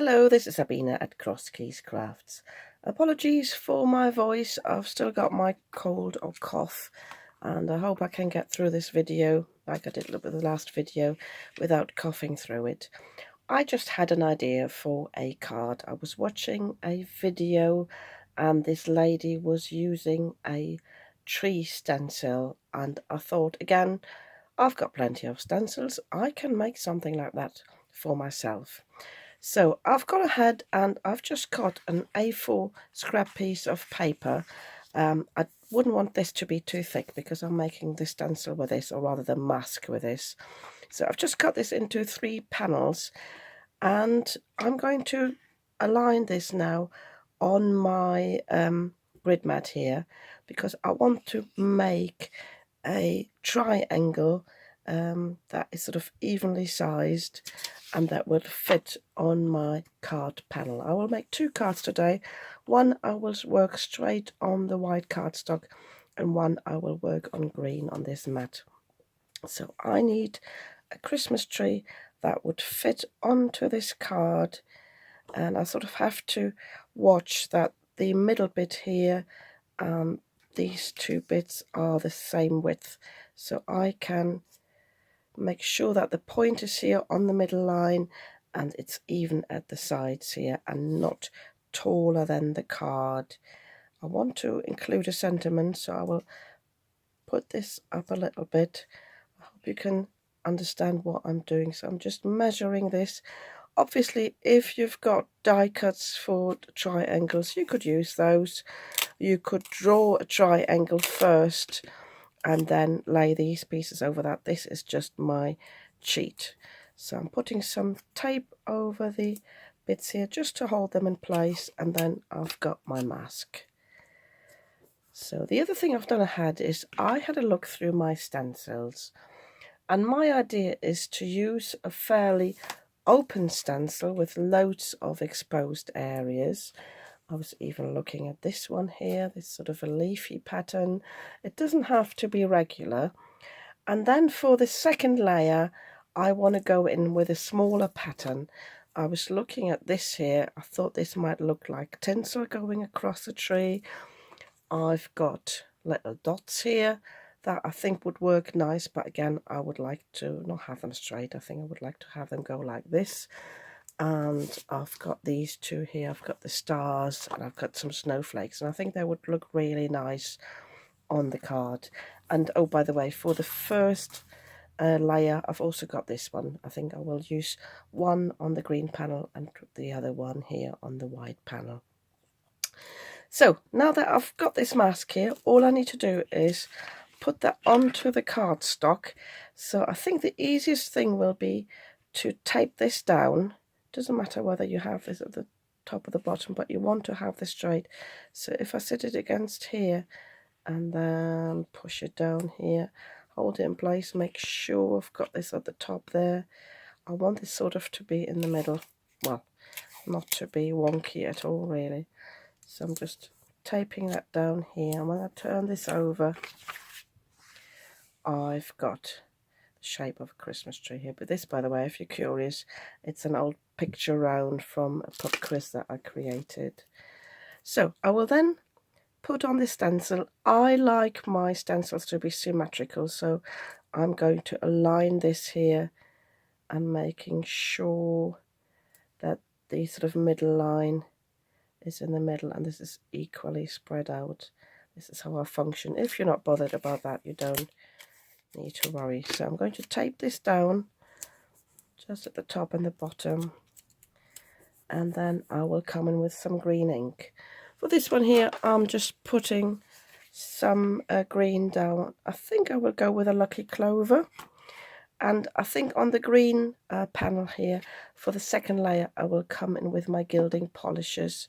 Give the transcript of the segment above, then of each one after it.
Hello, this is Sabina at Cross Keys Crafts. Apologies for my voice, I've still got my cold or cough, and I hope I can get through this video like I did with the last video without coughing through it. I just had an idea for a card. I was watching a video and this lady was using a tree stencil, and I thought, again, I've got plenty of stencils, I can make something like that for myself. So I've gone ahead and I've just cut an A4 scrap piece of paper. I wouldn't want this to be too thick because I'm making the stencil with this, or rather the mask with this. So I've just cut this into 3 panels, and I'm going to align this now on my grid mat here, because I want to make a triangle that is sort of evenly sized and that will fit on my card panel. I will make 2 cards today. One I will work straight on the white cardstock, and one I will work on green on this mat. So I need a Christmas tree that would fit onto this card, and I sort of have to watch that the middle bit here and these 2 bits are the same width, so I can make sure that the point is here on the middle line and it's even at the sides here and not taller than the card. I want to include a sentiment, so I will put this up a little bit. I hope you can understand what I'm doing. So I'm just measuring this. Obviously, if you've got die cuts for triangles, you could use those. You could draw a triangle first and then lay these pieces over that. This is just my cheat. So I'm putting some tape over the bits here just to hold them in place, and then I've got my mask. So the other thing I've done ahead is I had a look through my stencils, and my idea is to use a fairly open stencil with loads of exposed areas. I was even looking at this one here, this sort of a leafy pattern. It doesn't have to be regular. And then for the second layer, I want to go in with a smaller pattern. I was looking at this here. I thought this might look like tinsel going across the tree. I've got little dots here that I think would work nice, but again, I would like to not have them straight. I think I would like to have them go like this. And I've got these 2 here. I've got the stars and I've got some snowflakes, and I think they would look really nice on the card. And oh, by the way, for the first layer, I've also got this one. I think I will use one on the green panel and the other one here on the white panel. So now that I've got this mask here, all I need to do is put that onto the cardstock. So I think the easiest thing will be to tape this down. Doesn't matter whether you have this at the top or the bottom, but you want to have this straight. So if I sit it against here and then push it down here, hold it in place, make sure I've got this at the top there. I want this sort of to be in the middle, well, not to be wonky at all really. So I'm just taping that down here. I'm going to turn this over. I've got the shape of a Christmas tree here, but this, by the way, if you're curious, it's an old picture round from a pub quiz that I created. So I will then put on this stencil. I like my stencils to be symmetrical, so I'm going to align this here and making sure that the sort of middle line is in the middle and this is equally spread out. This is how I function. If you're not bothered about that, you don't need to worry. So I'm going to tape this down just at the top and the bottom, and then I will come in with some green ink. For this one here, I'm just putting some green down. I think I will go with a Lucky Clover, and I think on the green panel here, for the second layer, I will come in with my gilding polishes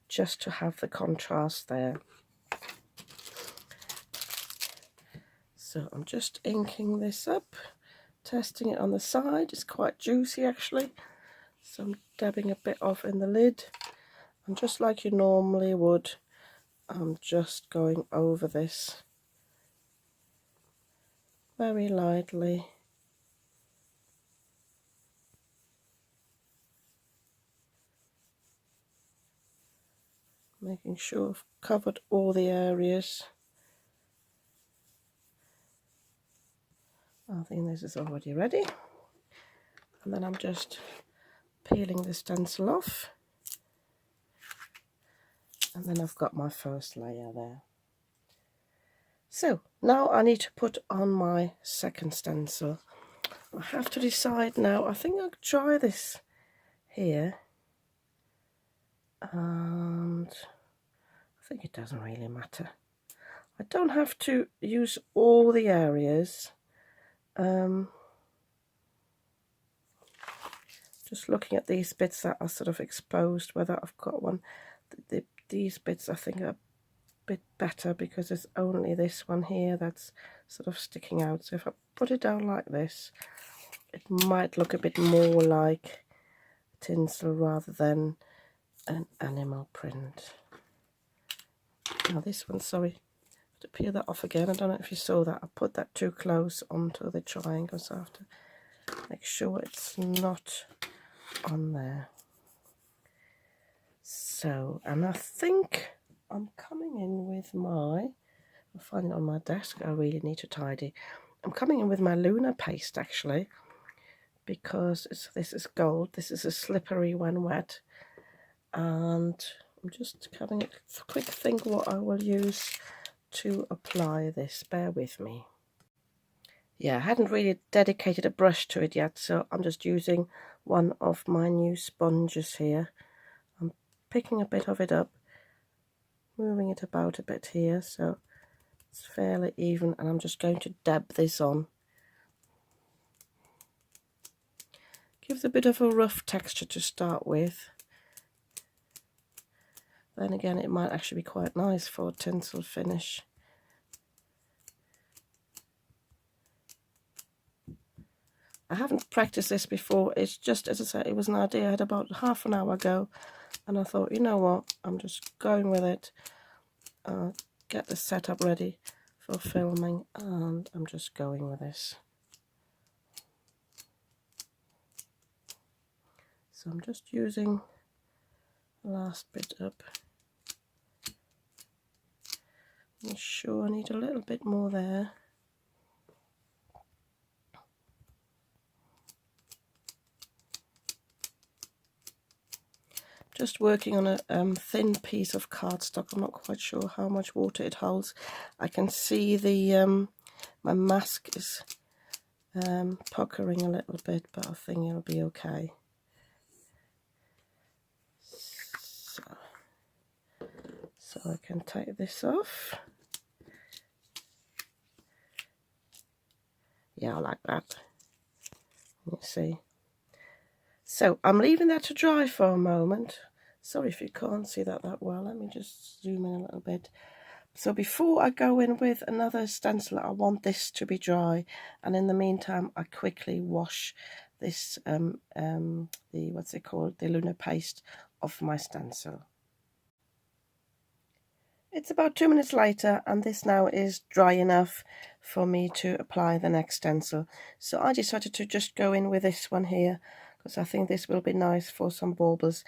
just to have the contrast there. So I'm just inking this up, testing it on the side. It's quite juicy actually, so I'm dabbing a bit off in the lid, and just like you normally would, I'm just going over this very lightly. making sure I've covered all the areas. I think this is already ready, and then I'm just peeling the stencil off, and then I've got my first layer there. So now I need to put on my second stencil. I have to decide now. I think I'll try this here, and I think it doesn't really matter. I don't have to use all the areas. Just looking at these bits that are sort of exposed, whether I've got one. These bits I think are a bit better because it's only this one here that's sort of sticking out. So if I put it down like this, it might look a bit more like tinsel rather than an animal print. Now this one, sorry, I have to peel that off again. I don't know if you saw that. I put that too close onto the triangle, so I have to make sure it's not on there. So, and I think I'm coming in with my, I'll find it on my desk, I really need to tidy. I'm coming in with my lunar paste actually, because this is gold, this is a slippery when wet, and I'm just having a quick think what I will use to apply this. Bear with me. Yeah, I hadn't really dedicated a brush to it yet, so I'm just using one of my new sponges here. I'm picking a bit of it up, moving it about a bit here so it's fairly even, and I'm just going to dab this on. Gives a bit of a rough texture to start with. Then again, it might actually be quite nice for a tinsel finish. I haven't practiced this before. It's just, as I said, it was an idea I had about half an hour ago, and I thought, you know what, I'm just going with it. Get the setup ready for filming, and I'm just going with this. So I'm just using the last bit up. I'm sure I need a little bit more there. Just working on a thin piece of cardstock. I'm not quite sure how much water it holds. I can see the my mask is puckering a little bit, but I think it'll be okay. So I can take this off. Yeah, I like that. You see. So I'm leaving that to dry for a moment. Sorry if you can't see that well. Let me just zoom in a little bit. So before I go in with another stencil, I want this to be dry, and in the meantime I quickly wash this the what's it called, the lunar paste off my stencil. It's about 2 minutes later, and this now is dry enough for me to apply the next stencil. So I decided to just go in with this one here, because I think this will be nice for some baubles.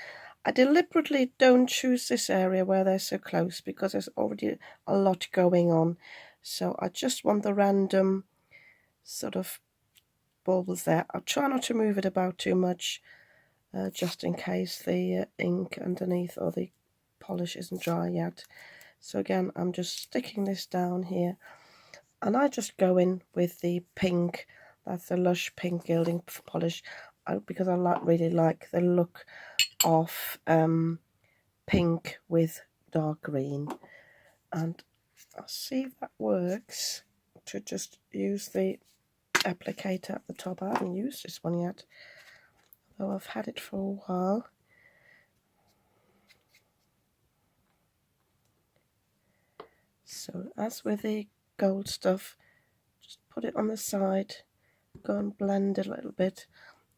I deliberately don't choose this area where they're so close, because there's already a lot going on. So I just want the random sort of baubles there. I'll try not to move it about too much, just in case the ink underneath or the polish isn't dry yet. So again, I'm just sticking this down here, and I just go in with the pink. That's the Lush Pink Gilding Polish, because I really like the look of pink with dark green. And I'll see if that works, to just use the applicator at the top. I haven't used this one yet, though I've had it for a while. So as with the gold stuff, just put it on the side, go and blend it a little bit.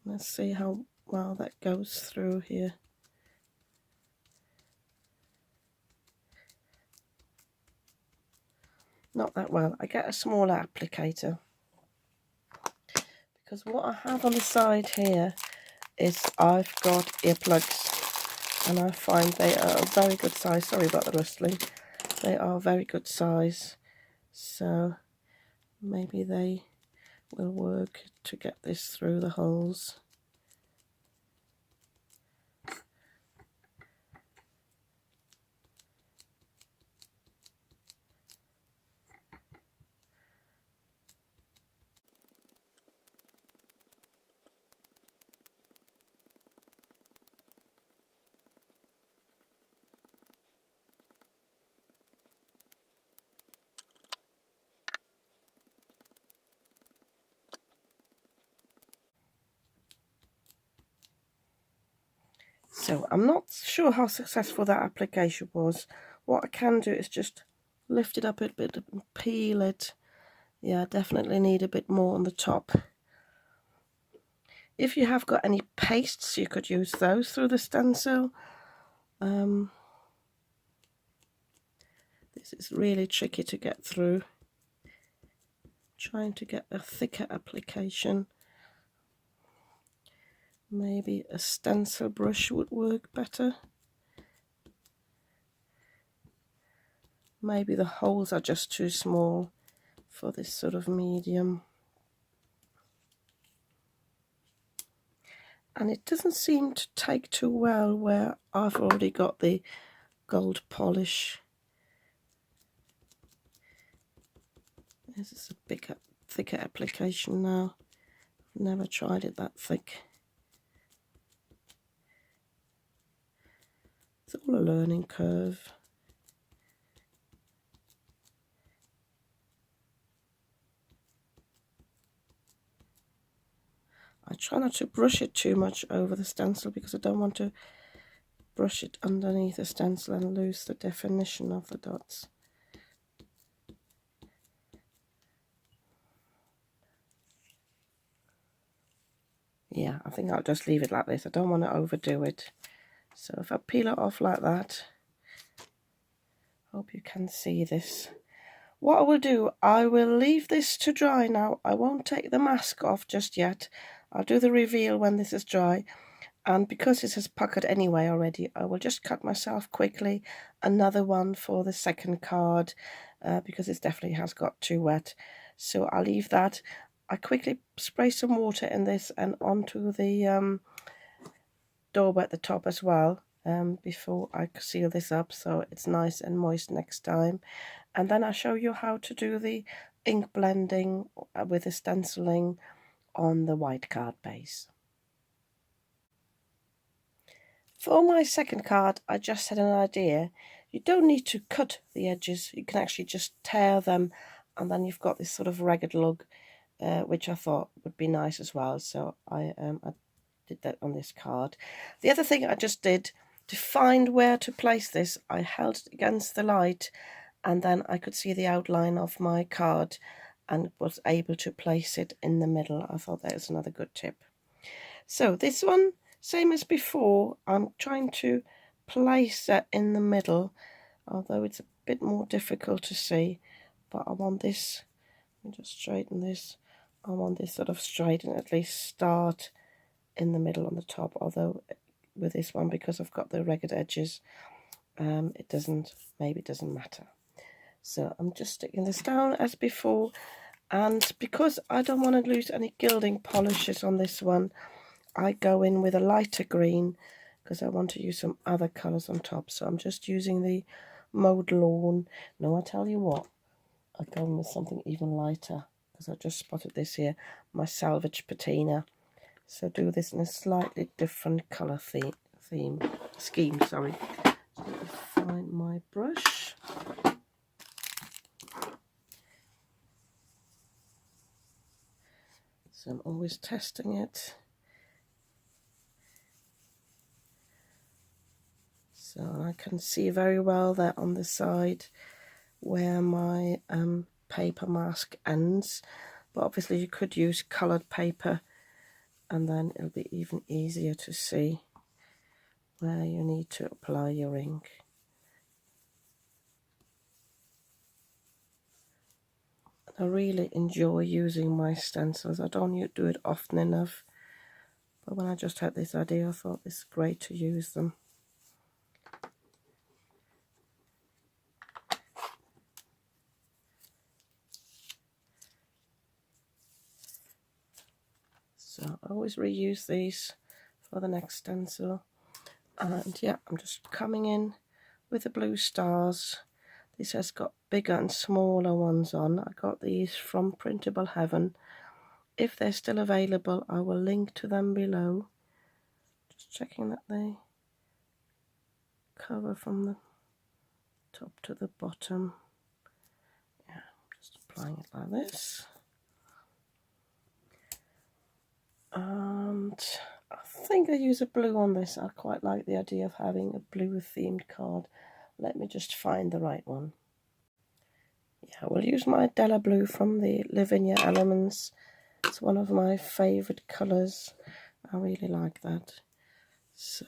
Let's see how well that goes through here. Not that well. I get a smaller applicator, because what I have on the side here is I've got earplugs. and I find they are a very good size. Sorry about the rustling. They are a very good size, so maybe they will work to get this through the holes. So I'm not sure how successful that application was. What I can do is just lift it up a bit and peel it. Yeah, definitely need a bit more on the top. If you have got any pastes, you could use those through the stencil. This is really tricky to get through. Trying to get a thicker application. Maybe a stencil brush would work better. Maybe the holes are just too small for this sort of medium. And it doesn't seem to take too well where I've already got the gold polish. This is a bigger, thicker application now. I've never tried it that thick. It's all a learning curve. I try not to brush it too much over the stencil because I don't want to brush it underneath the stencil and lose the definition of the dots. Yeah, I think I'll just leave it like this. I don't want to overdo it. So if I peel it off like that, hope you can see this. What I will do, I will leave this to dry now. I won't take the mask off just yet. I'll do the reveal when this is dry. And because this is puckered anyway already, I will just cut myself quickly another one for the second card because it definitely has got too wet. So I'll leave that. I quickly spray some water in this and onto the dauber at the top as well before I seal this up so it's nice and moist next time. And then I'll show you how to do the ink blending with the stenciling on the white card base. For my second card, I just had an idea. You don't need to cut the edges. You can actually just tear them, and then you've got this sort of ragged look, which I thought would be nice as well. So I did that on this card. The other thing I just did to find where to place this, I held it against the light, and then I could see the outline of my card and was able to place it in the middle. I thought that was another good tip. So this one, same as before, I'm trying to place that in the middle, although it's a bit more difficult to see. But I want this, let me just straighten this, I want this sort of straight and at least start in the middle on the top, although with this one, because I've got the ragged edges, it doesn't matter. So I'm just sticking this down as before, and because I don't want to lose any gilding polishes on this one, I go in with a lighter green because I want to use some other colours on top. So I'm just using the Mowed Lawn. No, I tell you what, I'll go in with something even lighter because I just spotted this here, my Salvage Patina. So do this in a slightly different colour scheme. Sorry. So let me find my brush. So I'm always testing it. So I can see very well there on the side where my paper mask ends. But obviously you could use coloured paper and then it'll be even easier to see where you need to apply your ink. I really enjoy using my stencils. I don't do it often enough, but when I just had this idea, I thought it's great to use them. So I always reuse these for the next stencil. And yeah, I'm just coming in with the blue stars. This has got bigger and smaller ones on. I got these from Printable Heaven. If they're still available, I will link to them below. Just checking that they cover from the top to the bottom. Yeah, just applying it like this. And I think I use a blue on this. I quite like the idea of having a blue themed card. Let me just find the right one. Yeah, we'll use my Della Blue from the Lavinia Elements. It's one of my favourite colours. I really like that. So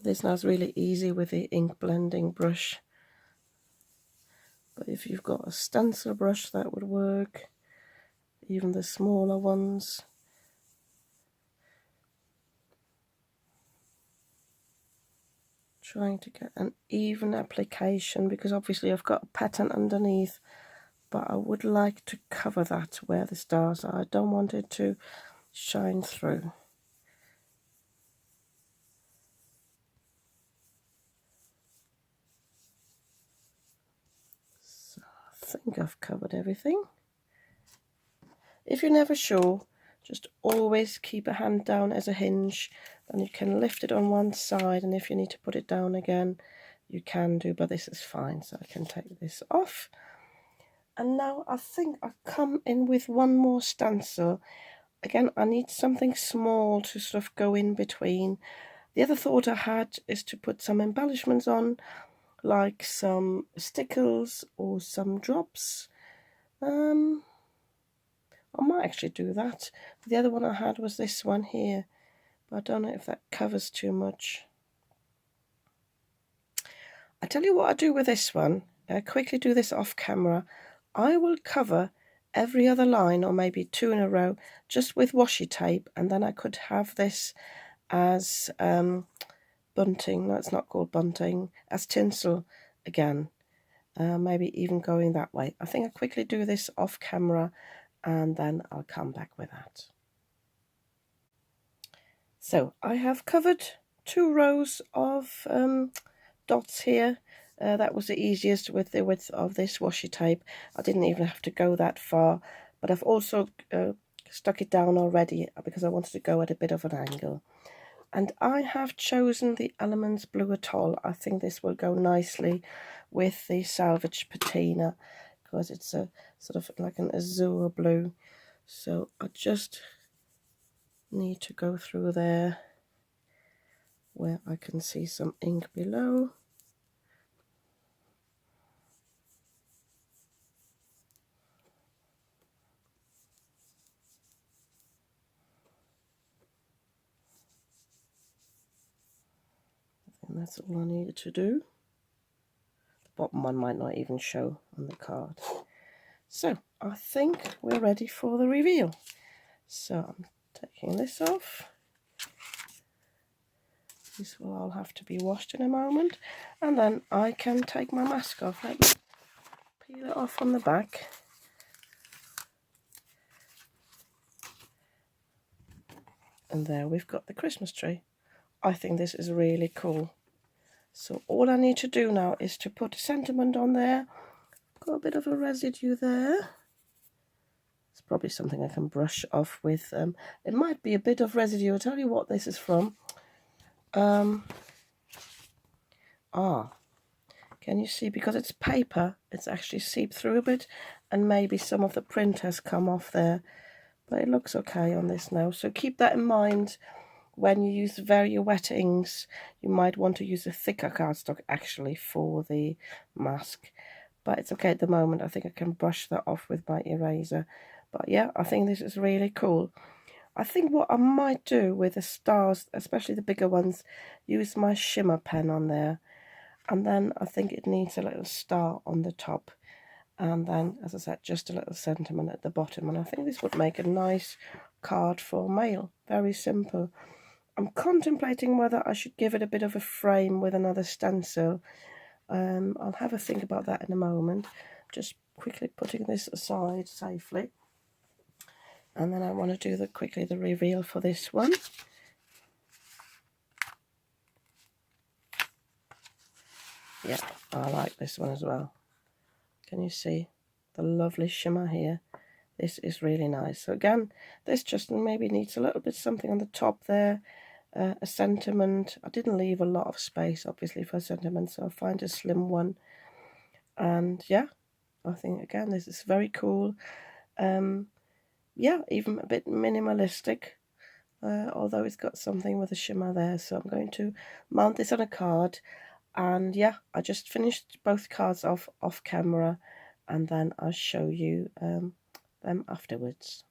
this now is really easy with the ink blending brush. But if you've got a stencil brush, that would work. Even the smaller ones. Trying to get an even application, because obviously I've got a pattern underneath, but I would like to cover that where the stars are. I don't want it to shine through. So I think I've covered everything. If you're never sure, just always keep a hand down as a hinge, and you can lift it on one side, and if you need to put it down again, you can do, but this is fine, so I can take this off. And now I think I come in with one more stencil. Again, I need something small to sort of go in between. The other thought I had is to put some embellishments on, like some stickles or some drops. I might actually do that. The other one I had was this one here, but I don't know if that covers too much. I tell you what I do with this one. I quickly do this off camera. I will cover every other line, or maybe two in a row, just with washi tape, and then I could have this as bunting. No, it's not called bunting. As tinsel again. Maybe even going that way. I think I quickly do this off camera, and then I'll come back with that. So I have covered 2 rows of dots here. That was the easiest with the width of this washi tape. I didn't even have to go that far, but I've also stuck it down already because I wanted to go at a bit of an angle. And I have chosen the Elements Blue Atoll. I think this will go nicely with the Salvage Patina, because it's a sort of like an azure blue. So I just need to go through there where I can see some ink below. And that's all I needed to do. The bottom one might not even show on the card. So I think we're ready for the reveal. So I'm taking this off. This will all have to be washed in a moment, and then I can take my mask off. Let me peel it off on the back. And there we've got the Christmas tree. I think this is really cool. So all I need to do now is to put a sentiment on there. Got a bit of a residue there. It's probably something I can brush off with. It might be a bit of residue. I'll tell you what this is from. Can you see? Because it's paper, it's actually seeped through a bit, and maybe some of the print has come off there. But it looks okay on this now. So keep that in mind. When you use very wet inks, you might want to use a thicker cardstock actually for the mask. But it's okay at the moment. I think I can brush that off with my eraser. But yeah, I think this is really cool. I think what I might do with the stars, especially the bigger ones, use my shimmer pen on there. And then I think it needs a little star on the top. And then, as I said, just a little sentiment at the bottom. And I think this would make a nice card for mail. Very simple. I'm contemplating whether I should give it a bit of a frame with another stencil. I'll have a think about that in a moment. Just quickly putting this aside safely. And then I want to do quickly the reveal for this one. Yeah, I like this one as well. Can you see the lovely shimmer here? This is really nice. So again, this just maybe needs a little bit something on the top there. A sentiment. I didn't leave a lot of space, obviously, for a sentiment, so I'll find a slim one. And yeah, I think, again, this is very cool. Yeah, even a bit minimalistic, although it's got something with a shimmer there. So I'm going to mount this on a card. And yeah, I just finished both cards off camera, and then I'll show you them afterwards.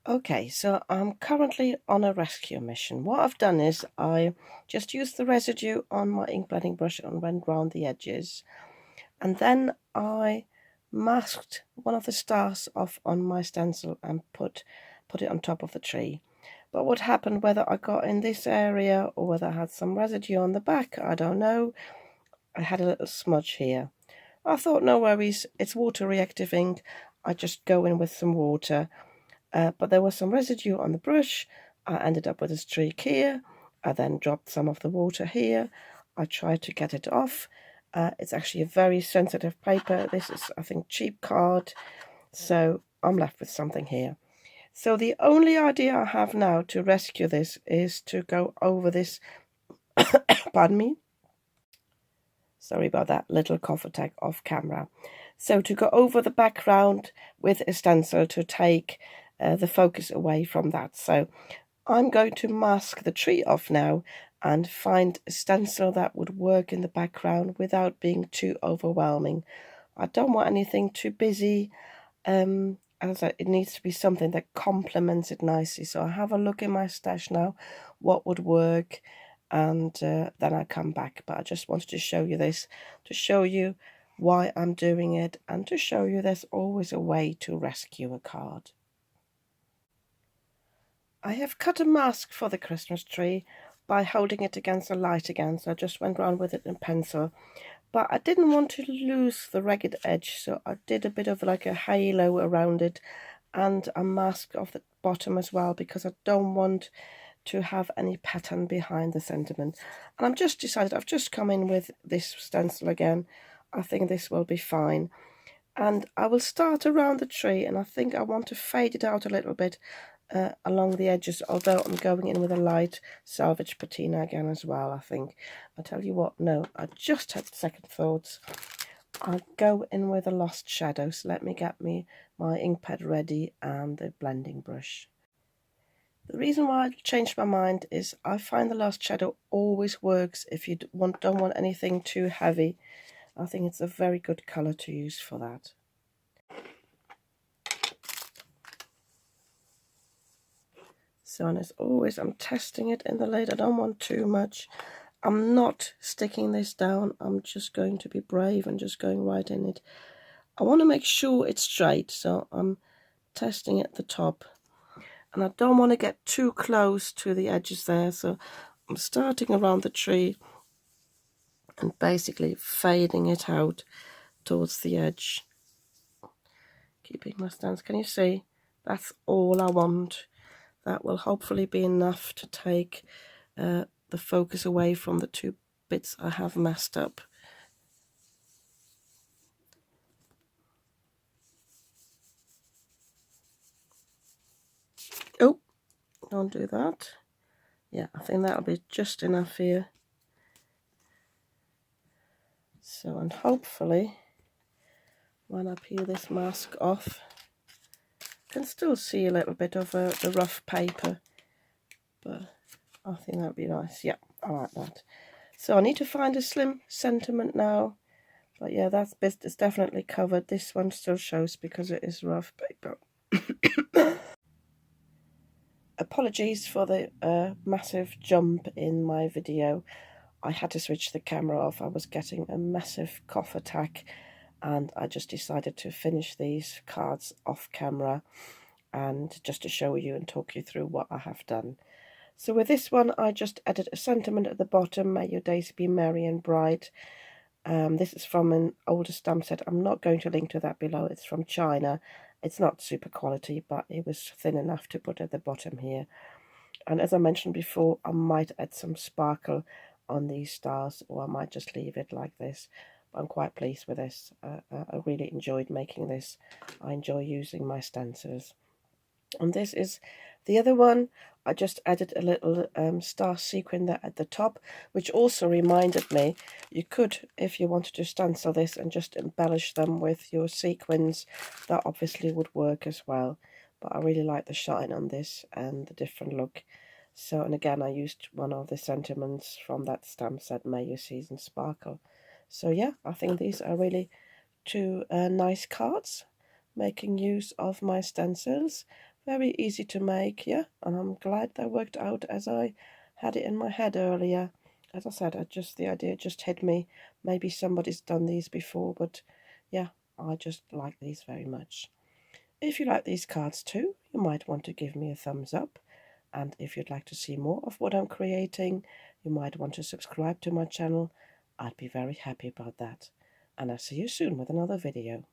Okay, so I'm currently on a rescue mission. What I've done is I just used the residue on my ink blending brush and went round the edges. And then I masked one of the stars off on my stencil and put it on top of the tree. But what happened, whether I got in this area or whether I had some residue on the back, I don't know. I had a little smudge here. I thought, no worries, it's water reactive ink. I just go in with some water. But there was some residue on the brush. I ended up with a streak here. I then dropped some of the water here. I tried to get it off. It's actually a very sensitive paper. This is, I think, cheap card. So I'm left with something here. So the only idea I have now to rescue this is to go over this, pardon me. Sorry about that little cough attack off camera. So to go over the background with a stencil to take the focus away from that. So I'm going to mask the tree off now and find a stencil that would work in the background without being too overwhelming. I don't want anything too busy. It needs to be something that complements it nicely. So I have a look in my stash now, what would work, and then I come back. But I just wanted to show you this, to show you why I'm doing it, and to show you there's always a way to rescue a card. I have cut a mask for the Christmas tree by holding it against the light again, so I just went around with it in pencil. But I didn't want to lose the ragged edge, so I did a bit of like a halo around it and a mask of the bottom as well, because I don't want to have any pattern behind the sentiment. And I've just come in with this stencil again. I think this will be fine. And I will start around the tree, and I think I want to fade it out a little bit along the edges, although I'm going in with a light salvage patina again as well, I think. I'll tell you what, no, I just had second thoughts. I'll go in with a lost shadow, so let me get my ink pad ready and the blending brush. The reason why I changed my mind is I find the lost shadow always works if you don't want anything too heavy. I think it's a very good colour to use for that. So, and as always, I'm testing it in the lid. I don't want too much. I'm not sticking this down. I'm just going to be brave and just going right in it. I want to make sure it's straight, so I'm testing at the top. And I don't want to get too close to the edges there, so I'm starting around the tree and basically fading it out towards the edge. Keeping my stance. Can you see? That's all I want. That will hopefully be enough to take the focus away from the two bits I have messed up. Oh, don't do that. Yeah, I think that'll be just enough here. So, and hopefully, when I peel this mask off, I can still see a little bit of the rough paper, but I think that'd be nice. Yeah, I like that. So I need to find a slim sentiment now, but yeah, that's it's definitely covered. This one still shows because it is rough paper. Apologies for the massive jump in my video. I had to switch the camera off. I was getting a massive cough attack, and I just decided to finish these cards off camera. and just to show you and talk you through what I have done. So with this one, I just added a sentiment at the bottom, may your days be merry and bright. This is from an older stamp set. I'm not going to link to that below. It's from China. It's not super quality, but it was thin enough to put at the bottom here. And as I mentioned before, I might add some sparkle on these stars, or I might just leave it like this. But I'm quite pleased with this. I really enjoyed making this. I enjoy using my stencils. And this is the other one. I just added a little star sequin there at the top, which also reminded me you could, if you wanted to stencil this and just embellish them with your sequins, that obviously would work as well. But I really like the shine on this and the different look. So, and again, I used one of the sentiments from that stamp set, May Your Season Sparkle. So yeah, I think these are really two nice cards, making use of my stencils. Very easy to make, yeah, and I'm glad they worked out as I had it in my head earlier. As I said, the idea just hit me. Maybe somebody's done these before, but yeah, I just like these very much. If you like these cards too, you might want to give me a thumbs up. And if you'd like to see more of what I'm creating, you might want to subscribe to my channel. I'd be very happy about that. And I'll see you soon with another video.